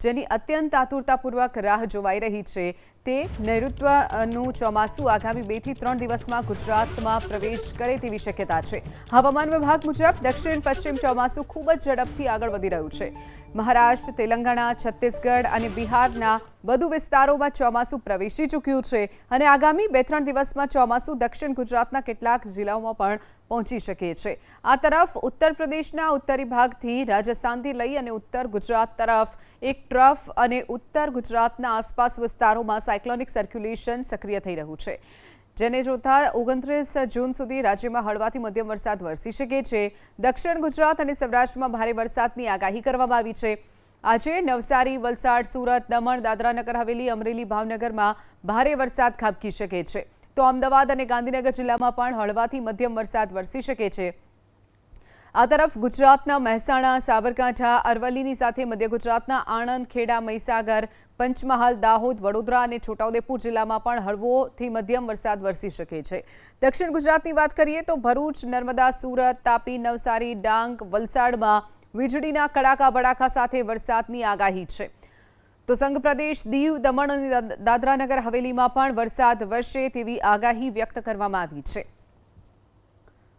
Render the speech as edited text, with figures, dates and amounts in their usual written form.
જેની અત્યંત આતુરતાપૂર્વક રાહ જોવાઈ રહી છે તે નૈઋત્યનું ચોમાસું આગામી 2 થી 3 દિવસમાં ગુજરાતમાં પ્રવેશ કરે તેવી શક્યતા છે। હવામાન વિભાગ મુજબ દક્ષિણ પશ્ચિમ ચોમાસું ખૂબ જ ઝડપથી આગળ વધી રહ્યું છે। મહારાષ્ટ્ર, તેલંગાણા, છત્તીસગઢ અને બિહારના વધુ વિસ્તારોમાં ચોમાસું પ્રવેશી ચૂક્યું છે અને આગામી 2-3 દિવસમાં ચોમાસું દક્ષિણ ગુજરાતના કેટલાક જિલ્લાઓમાં પણ પહોંચી શકે છે। આ તરફ ઉત્તર પ્રદેશના ઉત્તરી ભાગથી રાજસ્થાનથી લઈ અને ઉત્તર ગુજરાત તરફ એક ટ્રફ અને ઉત્તર ગુજરાતના આસપાસ વિસ્તારોમાં સાયક્લોનિક સર્ક્યુલેશન સક્રિય થઈ રહ્યું છે, જેને જોતા 29 જૂન સુધી રાજ્યમાં હળવાથી મધ્યમ વરસાદ વરસી શકે છે। દક્ષિણ ગુજરાત અને સૌરાષ્ટ્રમાં ભારે વરસાદની આગાહી કરવામાં આવી છે। આજે નવસારી, વલસાડ, સુરત, દમણ, દાદરા નગર હવેલી, અમરેલી, ભાવનગરમાં ભારે વરસાદ ખાબકી શકે છે, તો અમદાવાદ અને ગાંધીનગર જિલ્લામાં પણ હળવાથી મધ્યમ વરસાદ વરસી શકે છે। આ તરફ ગુજરાતના મહેસાણા, સાબરકાંઠા, અરવલ્લીની સાથે મધ્ય ગુજરાતના આણંદ, ખેડા, મહીસાગર, પંચમહાલ, દાહોદ, વડોદરા અને છોટાઉદેપુર જિલ્લામાં પણ હળવોથી મધ્યમ વરસાદ વરસી શકે છે। દક્ષિણ ગુજરાતની વાત કરીએ તો ભરૂચ, નર્મદા, સુરત, તાપી, નવસારી, ડાંગ, વલસાડમાં વીજળીના કડાકા ભડાકા સાથે વરસાદની આગાહી છે, તો સંઘ પ્રદેશ, દીવ, દમણ અને દાદરા નગર હવેલીમાં પણ વરસાદ વરસે તેવી આગાહી વ્યક્ત કરવામાં આવી છે।